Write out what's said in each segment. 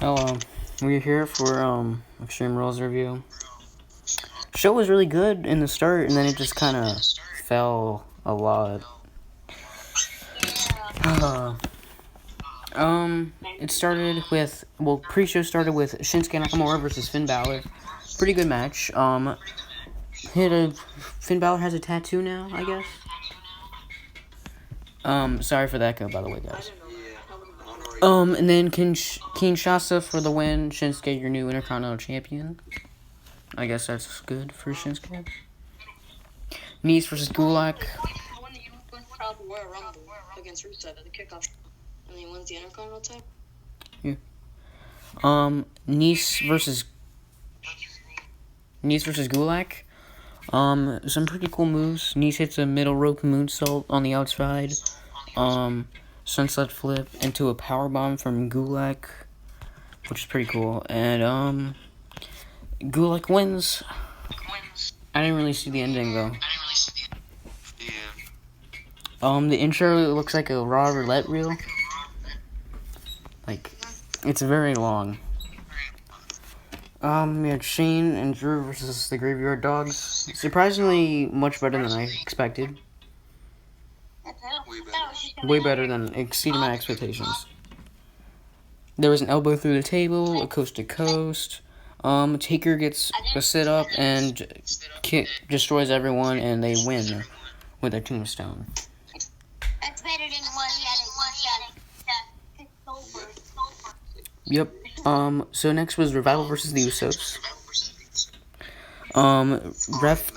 Hello, we're here for Extreme Rules review. Show was really good in the start, and then it just kind of fell a lot. It started with pre-show started with Shinsuke Nakamura versus Finn Balor. Pretty good match. Finn Balor has a tattoo now, I guess. Sorry for that, by the way, guys. And then Kinshasa for the win. Shinsuke, your new Intercontinental Champion. I guess that's good for Shinsuke. Nice versus Gulak. He won the U.S. Proud Royal Rumble against Rusev at the kickoff, and he wins the Intercontinental title. Yeah. Nice versus Gulak. Some pretty cool moves. Nice hits a middle rope moonsault on the outside. Sunset flip into a powerbomb from Gulak, which is pretty cool. And Gulak wins. I didn't really see the ending though. The intro looks like a Raw roulette reel. Like, it's very long. We had Shane and Drew versus the Graveyard Dogs. Surprisingly, much better than I expected. Way better than exceeded my expectations. There was an elbow through the table, a coast to coast. Taker gets a sit up and destroys everyone, and they win with a tombstone. That's better than one Yep. So next was Revival versus the Usos. Ref.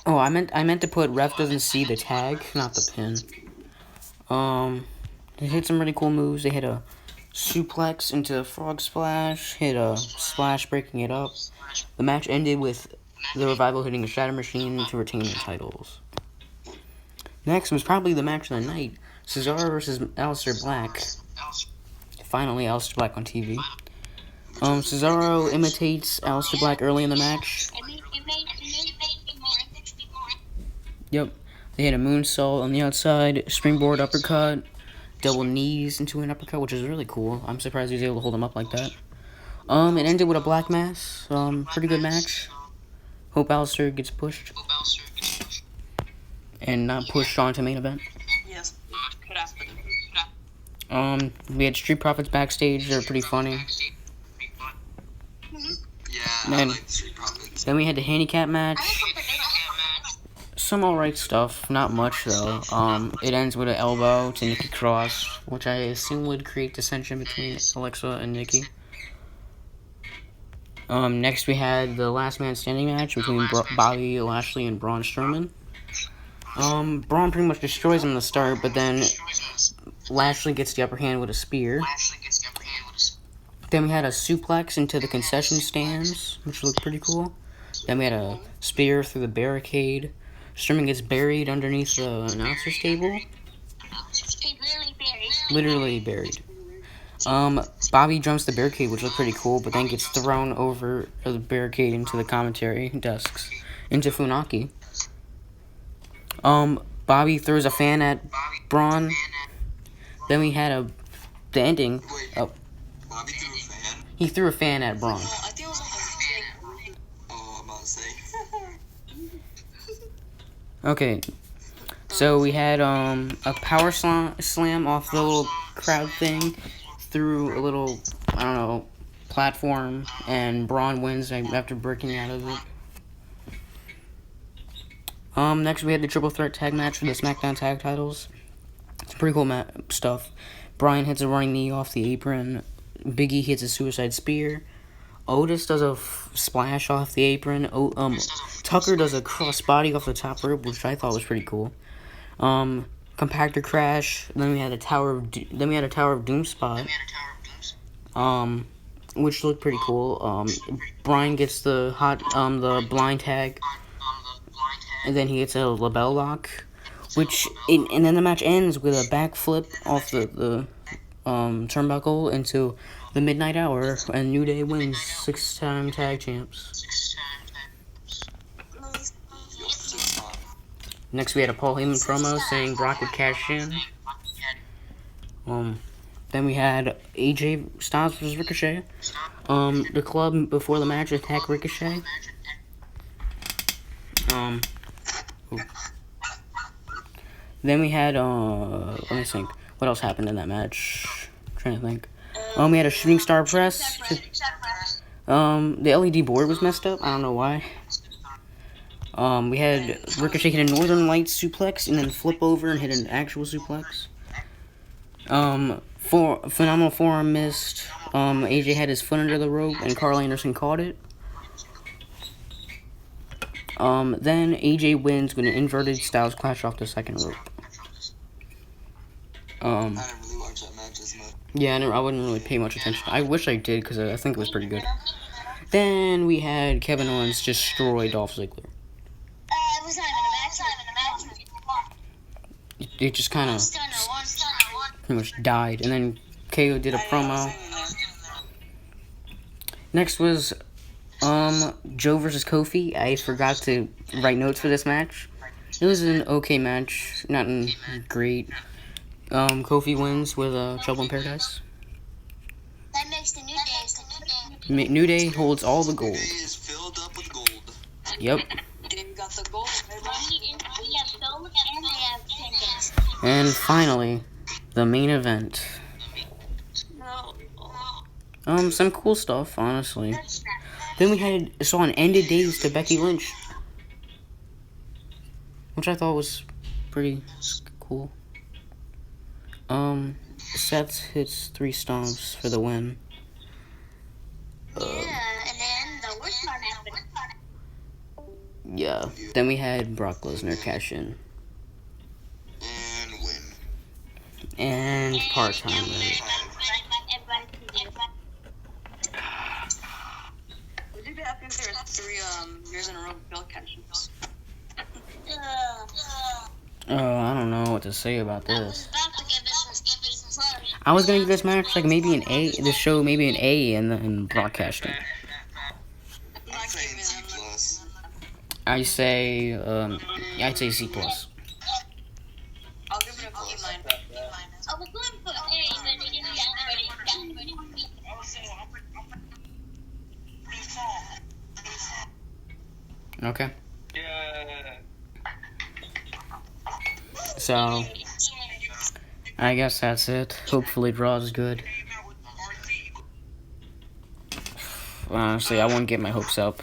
Oh, I meant to put ref doesn't see the tag, not the pin. They hit some really cool moves. They hit a suplex into a frog splash, hit a splash breaking it up. The match ended with the Revival hitting a Shatter Machine to retain the titles. Next was probably the match of the night. Cesaro versus Aleister Black. Finally, Aleister Black on TV. Cesaro imitates Aleister Black early in the match. Yep. They hit a moonsault on the outside, springboard uppercut, double knees into an uppercut, which is really cool. I'm surprised he was able to hold him up like that. It ended with a black mass. Pretty good match. Hope Aleister gets pushed. And not pushed on to main event. Yes. We had Street Profits backstage. They're pretty funny. Yeah, then we had the handicap match. Some alright stuff. Not much, though. It ends with an elbow to Nikki Cross, which I assume would create dissension between Alexa and Nikki. Next we had the Last Man Standing match between Bobby Lashley and Braun Strowman. Braun pretty much destroys him in the start, but then Lashley gets the upper hand with a spear. Then we had a suplex into the concession stands, which looked pretty cool. Then we had a spear through the barricade. Strowman gets buried underneath the announcer's table. Literally buried. Bobby jumps the barricade, which looked pretty cool, but then gets thrown over the barricade into the commentary desks, into Funaki. Bobby throws a fan at Braun. Then we had the ending. Wait, Bobby threw a fan? He threw a fan at Braun. I think it was like I'm about to say. Okay, so we had a power slam off the little crowd thing through a little, I don't know, platform, and Braun wins after breaking out of it. Next we had the triple threat tag match for the SmackDown tag titles. It's pretty cool stuff. Bryan hits a running knee off the apron. Big E hits a suicide spear. Otis does a splash off the apron. Tucker does a crossbody off the top rope, which I thought was pretty cool. Compactor crash. Then we had a Tower of Doom spot. Which looked pretty cool. Bryan gets the blind tag, and then he gets a label lock, and then the match ends with a backflip off the turnbuckle into the Midnight Hour, and New Day wins 6-time tag champs. Next we had a Paul Heyman promo saying Brock would cash in. Then we had AJ Styles versus Ricochet. The club before the match attacked Ricochet. Ooh. Then we had let me think. What else happened in that match? Trying to think. We had a shooting star press. The LED board was messed up. I don't know why. We had Ricochet hit a Northern Lights suplex and then flip over and hit an actual suplex. Phenomenal forearm missed. AJ had his foot under the rope and Carl Anderson caught it. Then AJ wins with an inverted Styles Clash off the second rope. I didn't really watch that match as much. Yeah, I wouldn't really pay much attention. I wish I did because I think it was pretty good. Then we had Kevin Owens destroy Dolph Ziggler. It was not even a match. It just kind of Stunner one. pretty much died. And then KO did a promo. Next was Joe versus Kofi. I forgot to write notes for this match. It was an okay match, nothing great. Kofi wins with Trouble in Paradise. That makes the New Day. New Day holds all the gold. Day is filled up with gold. Yep. Dave got the gold. We have gold and they have pendants. And finally, the main event. No. Some cool stuff, honestly. Then we saw an Ended Days to Becky Lynch, which I thought was pretty cool. Seth hits 3 stomps for the win. Yeah, and then the worst part happened. Yeah. Then we had Brock Lesnar cash in. And win. And part-time. Would you be happy if there was 3 years in a row Bill catches? I don't know what to say about this. About to give this plus. I was gonna give this match like maybe an A. This show maybe an A and then broadcasting. I'm saying C plus. I say I'd say C plus. I'll give it a B minus. I was going to put A, but it didn't get Okay. So I guess that's it. Hopefully Raw's good. Honestly, I won't get my hopes up.